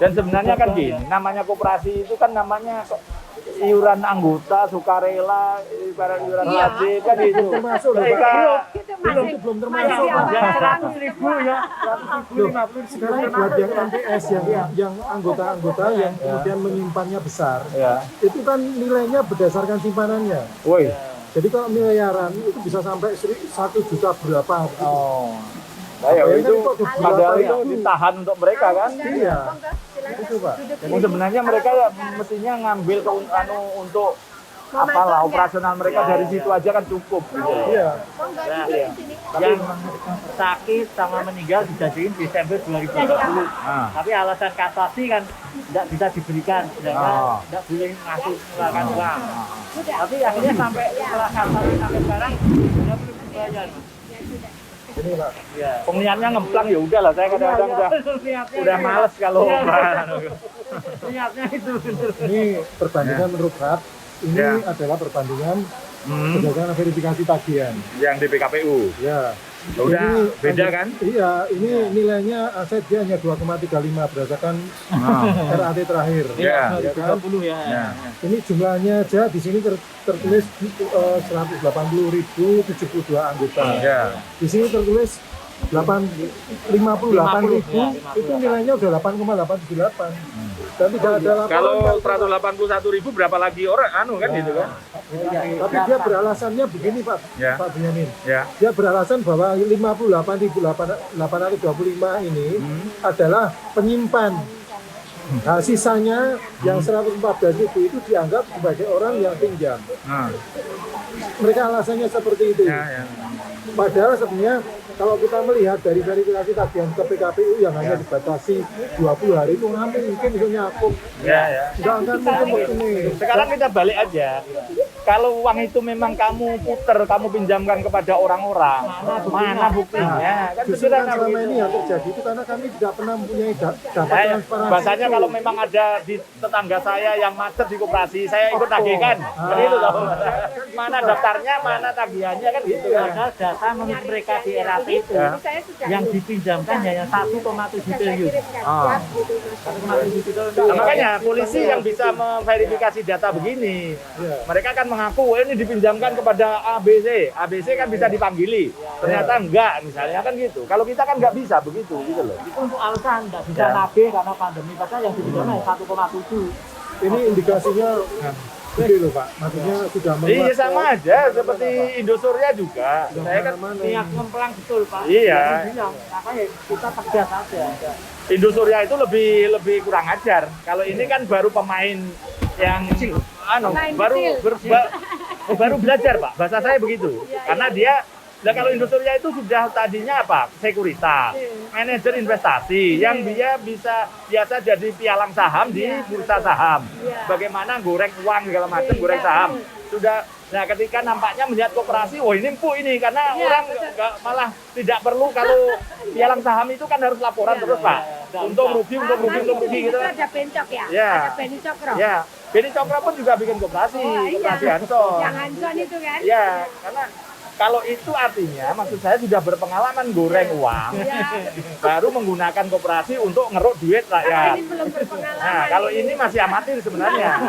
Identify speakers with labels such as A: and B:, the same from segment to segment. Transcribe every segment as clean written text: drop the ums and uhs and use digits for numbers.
A: Dan sebenarnya kan gini, namanya koperasi itu kan namanya iuran anggota, sukarela, iuran wajib kan itu.
B: Termasuk loh,
A: Mereka
B: belum termasuk.
A: yang 100.000 ya, 150.000.
B: Sekarang buat yang NPS yang anggota-anggota yang kemudian menyimpannya besar,
A: Ya.
B: itu kan nilainya berdasarkan simpanannya.
A: Woi.
B: Jadi kalau miliaran itu bisa sampai 1 juta berapa. Gitu.
A: Oh. Nah, ya, itu padahal itu ditahan untuk mereka kan?
B: Iya. Itu Pak.
A: Jadi sebenarnya mereka mestinya ngambil untuk apalah operasional mereka dari situ aja kan cukup.
B: Iya.
C: Yang sakit sama meninggal dijadiin Desember 2020. Tapi alasan kasasi kan tidak bisa diberikan, tidak boleh ngasih mengeluarkan uang. Tapi akhirnya sampai setelah kasasi sampai sekarang sudah belum dibayar.
B: Ini Pak.
C: Ya.
A: Niatnya ngemplang ya udah lah, saya kadang-kadang udah males kalau
C: Niatnya itu.
B: Ini perbandingan menurut Pak. Ini adalah perbandingan berdasarkan verifikasi tagihan.
A: yang di PKPU.
B: Ya.
A: Udah
B: Ini,
A: beda kan?
B: Iya, ini nilainya aset dia hanya 2,35 berdasarkan RAT terakhir.
A: Iya.
B: Ya kan?
C: 20 ya.
A: Ya.
B: Ini jumlahnya aja di sini tertulis 180.072 anggota.
A: Ya.
B: Di sini tertulis 58.000 itu nilainya udah 8,878. Dan tidak ada laporan.
A: Kalau 181.000 berapa lagi orang kan gitu kan?
B: Tapi dia beralasannya begini Pak,
A: Ya.
B: Pak Benyamin.
A: Ya.
B: Dia beralasan bahwa 58.825 ini adalah penyimpan. Nah, sisanya yang 114.000 itu dianggap sebagai orang yang pinjam.
A: Nah.
B: Mereka alasannya seperti itu.
A: Ya.
B: Padahal sebenarnya kalau kita melihat dari verifikasi tagihan ke PKPU yang hanya dibatasi 20 hari itu nggak mungkin itu nyakup.
A: Ya.
B: Nggak akan mungkin begini.
A: Sekarang kita balik aja. Kalau uang itu memang kamu puter, kamu pinjamkan kepada orang-orang, mana buktinya? Kan
B: Justru
A: sederhana
B: kan selama
A: begitu.
B: ini yang terjadi itu karena kami tidak pernah mempunyai data
A: Saya,
B: transparansi.
A: bahasanya kalau memang ada di tetangga saya yang macet di koperasi, saya ikut tagihkan. Begitu loh. Mana daftarnya, mana tagihannya kan gitu kan.
C: Padahal data menurut mereka di RAT itu yang dipinjamkan hanya 1,7 triliun. 1,7 triliun.
A: Nah, makanya polisi yang bisa memverifikasi data begini, mereka kan mengaku ini dipinjamkan kepada ABC. ABC kan bisa dipanggili, ternyata enggak misalnya kan gitu. Kalau kita kan nggak bisa begitu gitu loh.
C: Itu untuk alasan nggak bisa nagih karena pandemi, padahal yang dipinjamkan 1,7.
B: Ini indikasinya gede loh Pak. Maksudnya sudah
A: Iya sama aja seperti Indosuria juga. Saya kan
C: Niat ngemplang betul Pak.
A: Iya.
C: Makanya kita tegas aja.
A: Indosuria itu lebih kurang ajar. Kalau ini kan baru pemain yang baru belajar Pak. Bahasa saya begitu. Karena dia kalau Indosuria itu sudah tadinya apa? Sekuritas, manajer investasi yang dia biasa jadi pialang saham di bursa saham. Bagaimana goreng uang segala macam, goreng saham. Sudah. Nah, ketika nampaknya melihat koperasi, wah ini empuk ini karena orang malah tidak perlu kalau pialang saham itu kan harus laporan terus Pak. Untung rugi gitu.
D: Ada bencok ya?
A: Ya.
D: Ada Beni Cokro?
A: Ya, Beni Cokro pun juga bikin koperasi, koperasi Hanson.
D: Yang Hanson itu kan?
A: Ya, karena kalau itu artinya maksud saya sudah berpengalaman goreng uang, baru menggunakan koperasi untuk ngeruk duit rakyat.
D: Ini belum berpengalaman.
A: Nah, kalau ini masih amatir sebenarnya.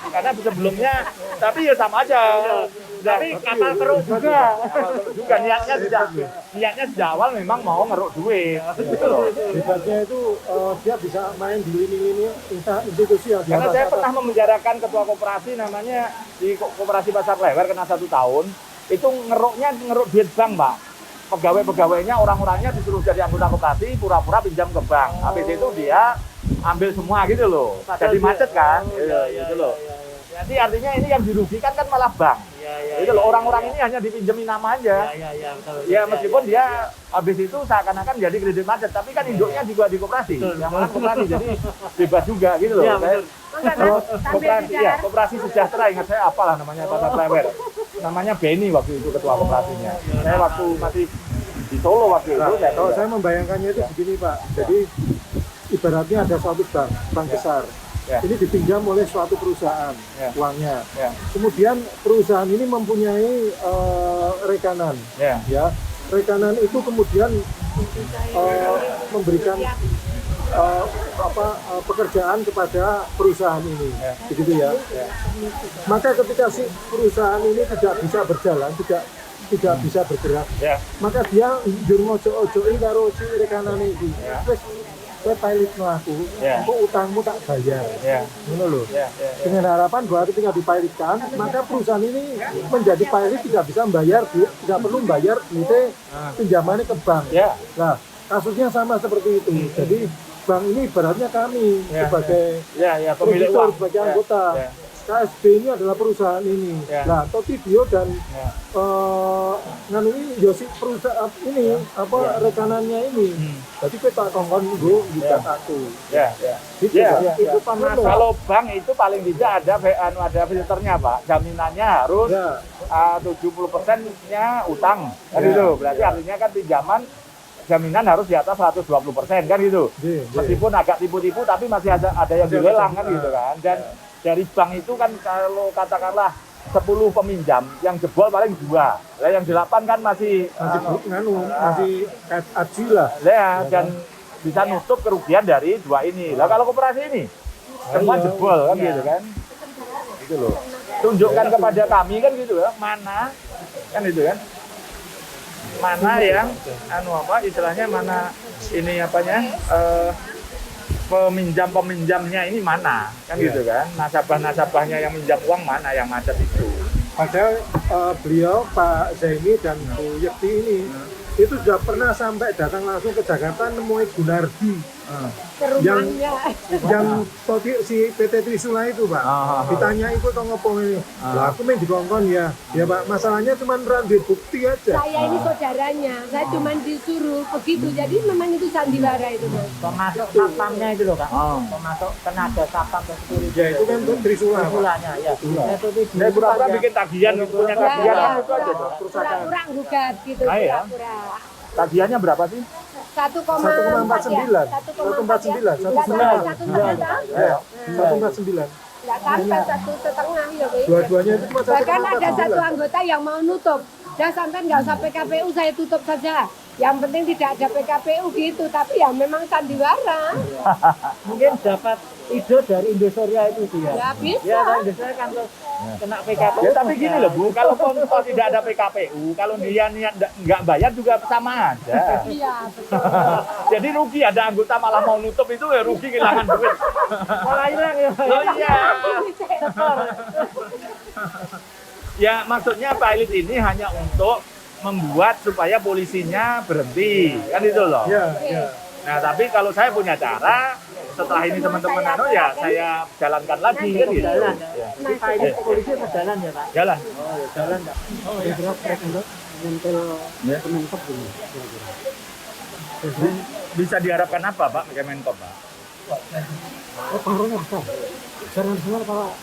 A: Karena sebelumnya, tapi ya sama aja.
C: Tapi kapal keruk juga.
A: Niatnya sejak awal memang mau ngeruk duit. Gitu loh.
B: Hebatnya itu dia bisa main di lini-lini institusi yang
A: Karena saya pernah memenjarakan ketua koperasi namanya di koperasi Pasar Klewer kena 1 tahun. Itu ngeruk duit bank, Pak. Pegawai-pegawainya, orang-orangnya disuruh jadi anggota koperasi, pura-pura pinjam ke bank. Habis itu dia ambil semua gitu loh. Jadi macet kan, gitu loh. Jadi artinya ini yang dirugikan kan malah bank. Itu loh, orang-orang ini hanya dipinjemin nama aja. Ya meskipun dia habis itu seakan-akan jadi kredit macet, tapi kan induknya juga di koperasi. Yang mana koperasi jadi bebas juga gitu loh. Kalau koperasi sejahtera, ingat saya apalah namanya Pasar Klewer. Namanya Beni waktu itu ketua koperasinya. Saya waktu masih di Solo waktu itu.
B: Kalau saya membayangkannya itu begini Pak. Jadi ibaratnya ada suatu bank besar. Ini dipinjam oleh suatu perusahaan uangnya. Kemudian perusahaan ini mempunyai rekanan. Ya, rekanan itu kemudian memberikan pekerjaan kepada perusahaan ini, begitu ya. Maka ketika si perusahaan ini tidak bisa berjalan, tidak bisa bergerak, maka dia njur ngojo-ojoin karo si rekanane iki. Wis kowe pilot aku, kok utangmu tak bayar. Ngono lho. Dengan harapan bahwa ketika dipilotkan, maka perusahaan ini menjadi pilot tidak bisa membayar duit, tidak perlu membayar duitnya pinjamannya ke bank. Nah, kasusnya sama seperti itu. Jadi bank ini ibaratnya kami sebagai
A: pemilik
B: kreditur,
A: uang,
B: sebagai anggota. KSB ini adalah perusahaan ini. Nah, Totidio dan nganu ini Yosi perusahaan ini rekanannya ini. Jadi kita kongkon dulu bisa aku. Gitu, itu pamit.
A: Kalau bank itu paling tidak ada filternya, Pak. Jaminannya harus 70%-nya utang. Kan itu. Berarti artinya kan pinjaman jaminan harus di atas 120% kan gitu. Meskipun agak tipu-tipu tapi masih ada yang dilelang kan gitu kan. Dan dari bank itu kan kalau katakanlah 10 peminjam yang jebol paling 2. Lah yang 8 kan masih
B: aji lah.
A: Dan bisa nutup kerugian dari 2 ini. Lah kalau koperasi ini semua jebol kan gitu kan. Gitu loh. Tunjukkan kepada kami kan gitu ya, mana kan gitu kan. Mana yang istilahnya mana ini apanya peminjamnya ini mana kan gitu kan, nasabahnya yang minjam uang mana yang macet itu.
B: Padahal beliau Pak Zaini dan Bu Yekti ini itu sudah pernah sampai datang langsung ke Jakarta nemui Gunardi yang si PT Trisula itu Pak. Ditanya ikut ngopo ini. Lah aku main dikongkon ya Pak, masalahnya cuma duit bukti aja.
D: Saya ini saudaranya, saya cuma disuruh begitu. Jadi memang itu sandiwara itu Mas.
C: Pemasok satpamnya itu loh Kak. Pemasok tenaga satpam dan security.
B: Ya itu kan Trisula.
C: Trisulanya ya.
A: Saya pura-pura bikin tagihan, punya tagihan itu aja.
D: Pura-pura gugat gitu, pura-pura.
A: Tagihannya berapa sih?
B: 1,49. 1,49.
D: Enggak sampai 1,5 ya, Pak.
B: Dua-duanya itu cuma 1,49.
D: Bahkan ada satu anggota yang mau nutup. Ya sampai nggak usah PKPU, saya tutup saja. Yang penting tidak ada PKPU gitu, tapi ya memang sandiwara.
C: Mungkin dapat ide dari Indosuria itu dia.
D: Ya bisa.
C: Ya, kalau Indosuria kan terus kena PKPU.
A: Ya tapi gini loh Bu, kalau tidak ada PKPU, kalau dia niat nggak bayar juga sama aja.
D: Iya, betul.
A: Jadi rugi, ada anggota malah mau nutup itu ya rugi kehilangan duit.
C: Malah hilang ya.
A: Oh iya. Ya maksudnya pilot ini hanya untuk membuat supaya polisinya berhenti, kan itu loh. Nah tapi kalau saya punya cara, setelah ini teman-teman saya jalankan lagi kan gitu.
C: Pilot polisi berjalan ya Pak?
A: Jalan.
C: Oh ya jalan Pak. Oh ya.
A: Bisa diharapkan apa Pak Kemenkop Pak?
B: Pengaruhnya besar. Jangan semua kalau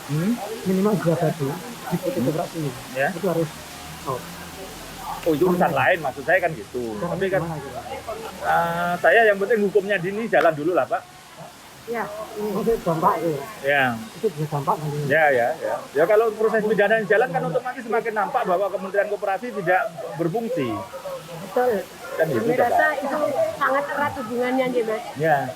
B: minimal 2 batu di PT Koperasi itu harus out.
A: Oh itu urusan lain, maksud saya kan gitu. Tapi kan saya yang penting hukumnya dini jalan dulu lah Pak.
B: Ya, itu dampak ya.
A: Ya.
B: Itu bisa dampak nanti.
A: Ya. Ya kalau proses pidana jalan kan otomatis semakin nampak bahwa Kementerian Koperasi tidak berfungsi.
D: Betul.
A: Kan gitu
D: Kami rasa itu sangat erat hubungannya, Mas.
A: Ya.